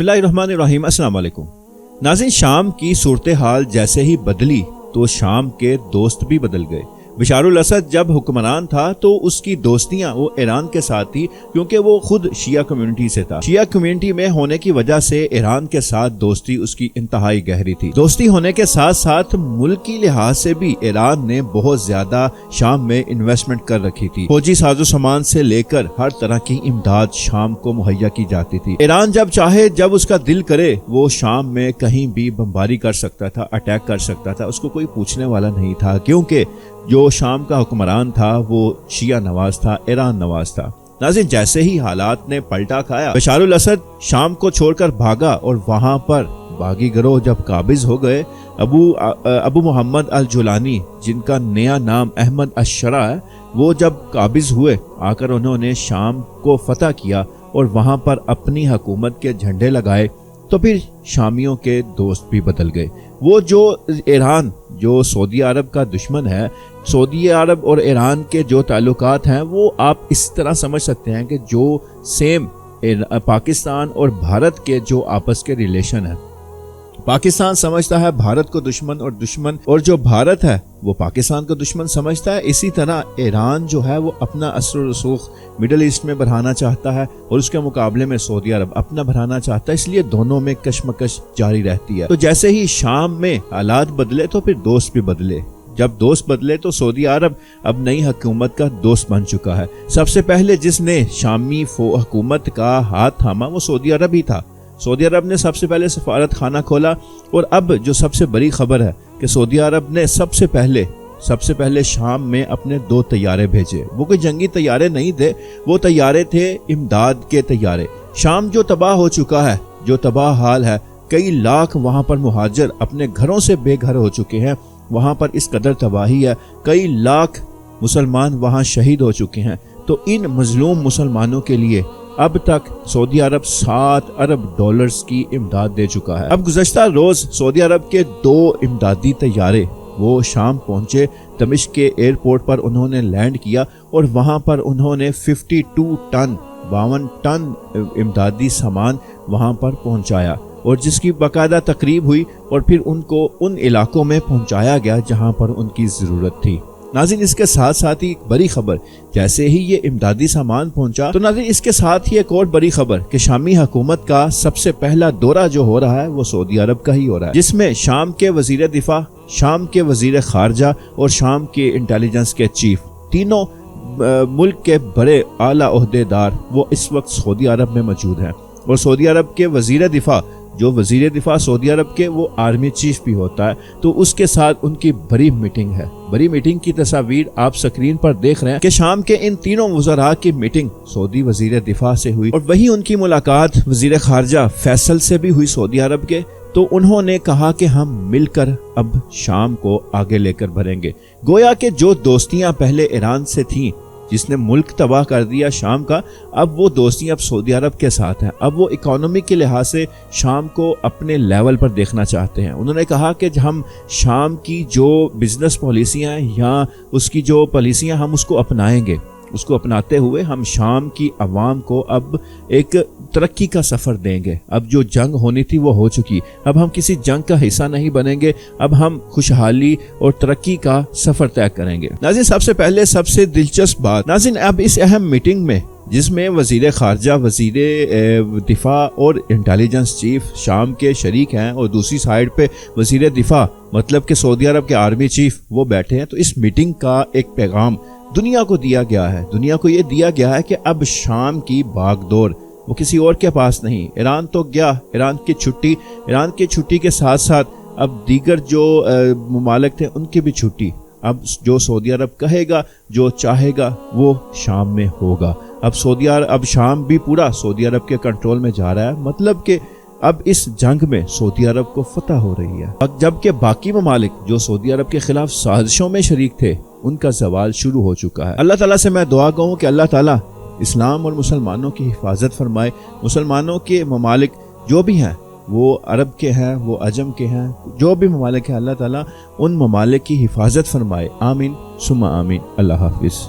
बिस्मिल्लाहिर्रहमानिर्रहीम। अस्सलाम वालेकुम नाज़रीन, शाम की सूरत-ए-हाल जैसे ही बदली तो शाम के दोस्त भी बदल गए। बशारुल असद जब हुक्मरान था तो उसकी दोस्तियां वो ईरान के साथ थी, क्योंकि वो खुद शिया कम्युनिटी से था। शिया कम्युनिटी में होने की वजह से ईरान के साथ दोस्ती उसकी इंतहाई गहरी थी। दोस्ती होने के साथ साथ मुल्की लिहाज से भी ईरान ने बहुत ज्यादा शाम में इन्वेस्टमेंट कर रखी थी। फौजी साजो सामान से लेकर हर तरह की इमदाद शाम को मुहैया की जाती थी। ईरान जब चाहे, जब उसका दिल करे, वो शाम में कहीं भी बमबारी कर सकता था, अटैक कर सकता था। उसको कोई पूछने वाला नहीं था, क्योंकि जो शाम का हुक्मरान था वो शिया नवाज था, ईरान नवाज था। नाज़रीन, जैसे ही हालात ने पलटा खाया, बशारुल असद शाम को छोड़कर भागा और वहां पर बागी गिरोह जब काबिज हो गए, अबू मोहम्मद अल जुलानी, जिनका नया नाम अहमद अशरा है, वो जब काबिज हुए, आकर उन्होंने शाम को फतह किया और वहां पर अपनी हुकूमत के झंडे लगाए, तो फिर शामियों के दोस्त भी बदल गए। वो जो ईरान, जो सऊदी अरब का दुश्मन है, सऊदी अरब और ईरान के जो ताल्लुकात हैं, वो आप इस तरह समझ सकते हैं कि जो सेम पाकिस्तान और भारत के जो आपस के रिलेशन है। पाकिस्तान समझता है भारत को दुश्मन, और जो भारत है वो पाकिस्तान को दुश्मन समझता है। इसी तरह ईरान जो है वो अपना असर रसूख मिडल ईस्ट में बढ़ाना चाहता है और उसके मुकाबले में सऊदी अरब अपना बढ़ाना चाहता है। इसलिए दोनों में कशमकश जारी रहती है। तो जैसे ही शाम में हालात बदले तो फिर दोस्त भी बदले। जब दोस्त बदले तो सऊदी अरब अब नई हुकूमत का दोस्त बन चुका है। सबसे पहले जिसने शामी हुकूमत का हाथ थामा वो सऊदी अरब ही था। सऊदी अरब ने सबसे पहले सफारत खाना खोला, और अब जो सबसे बड़ी खबर है कि सऊदी अरब ने सबसे पहले शाम में अपने 2 तैयारे भेजे। वो कोई जंगी तैयारे नहीं थे, वो तैयारे थे इमदाद के तैयारे। शाम जो तबाह हो चुका है, जो तबाह हाल है, कई लाख वहां पर मुहाजिर अपने घरों से बेघर हो चुके हैं। वहां पर इस कदर तबाही है, कई लाख मुसलमान वहां शहीद हो चुके हैं। तो इन मजलूम मुसलमानों के लिए अब तक सऊदी अरब $7 अरब की इमदाद दे चुका है। अब गुज़श्ता रोज सऊदी अरब के 2 इमदादी तैयारे वो शाम पहुंचे। दमिश्क के एयरपोर्ट पर उन्होंने लैंड किया और वहां पर उन्होंने 52 टन इमदादी सामान वहां पर पहुंचाया, और जिसकी बाकायदा तकरीब हुई और फिर उनको उन इलाकों में पहुंचाया गया जहां पर उनकी ज़रूरत थी। नाज़रीन, इसके साथ साथ ही एक बड़ी खबर, जैसे ही ये इमदादी सामान पहुंचा तो नाज़रीन इसके साथ ही एक और बड़ी खबर कि शामी हुकूमत का सबसे पहला दौरा जो हो रहा है वो सऊदी अरब का ही हो रहा है, जिसमें शाम के वजीर दिफा, शाम के वजीर खारजा और शाम के इंटेलिजेंस के चीफ, तीनों मुल्क के बड़े आला ओहदेदार वो इस वक्त सऊदी अरब में मौजूद हैं। और सऊदी अरब के वजीर दिफा, जो वजीर दिफा सऊदी अरब के वो आर्मी चीफ भी होता है, तो उसके साथ उनकी बड़ी मीटिंग है। बड़ी मीटिंग की तस्वीर आप स्क्रीन पर देख रहे हैं कि शाम के इन तीनों वज़रा की मीटिंग सऊदी वजीर दिफा से हुई, और वही उनकी मुलाकात वजीर खारजा फैसल से भी हुई सऊदी अरब के। तो उन्होंने कहा कि हम मिलकर अब शाम को आगे लेकर बढ़ेंगे। गोया कि जो दोस्तियां पहले ईरान से थीं, जिसने मुल्क तबाह कर दिया शाम का, अब वो दोस्तियां अब सऊदी अरब के साथ हैं। अब वो इकोनॉमी के लिहाज से शाम को अपने लेवल पर देखना चाहते हैं। उन्होंने कहा कि हम शाम की जो बिजनेस पॉलिसियां या उसकी जो पॉलिसियां हम उसको अपनाएंगे, उसको अपनाते हुए हम शाम की अवाम को अब एक तरक्की का सफ़र देंगे। अब जो जंग होनी थी वो हो चुकी, अब हम किसी जंग का हिस्सा नहीं बनेंगे, अब हम खुशहाली और तरक्की का सफ़र तय करेंगे। नाज़रीन, सबसे पहले सबसे दिलचस्प बात, नाज़रीन अब इस अहम मीटिंग में जिसमें वजीर खारजा, वजीर दिफा और इंटेलिजेंस चीफ शाम के शरीक हैं, और दूसरी साइड पे वजीर दिफा मतलब कि सऊदी अरब के आर्मी चीफ वो बैठे हैं, तो इस मीटिंग का एक पैगाम दुनिया को दिया गया है। दुनिया को ये दिया गया है कि अब शाम की भागदौड़ वो किसी और के पास नहीं। ईरान तो गया, ईरान की छुट्टी के साथ साथ अब दीगर जो ममालिक थे उनकी भी छुट्टी। अब जो सऊदी अरब कहेगा, जो चाहेगा वो शाम में होगा। अब शाम भी पूरा सऊदी अरब के कंट्रोल में जा रहा है। मतलब कि अब इस जंग में सऊदी अरब को फतह हो रही है, जबकि बाकी ममालिक जो सऊदी अरब के खिलाफ साजिशों में शरीक थे उनका ज़वाल शुरू हो चुका है। अल्लाह ताला से मैं दुआ कहूँ कि अल्लाह ताला इस्लाम और मुसलमानों की हिफाजत फरमाए। मुसलमानों के ममालिक जो भी हैं, वो अरब के हैं, वो अजम के हैं, जो भी ममालिक हैं, अल्लाह ताला उन ममालिक की हिफाजत फरमाए। आमीन सुम्मा आमीन। अल्लाह हाफिज़।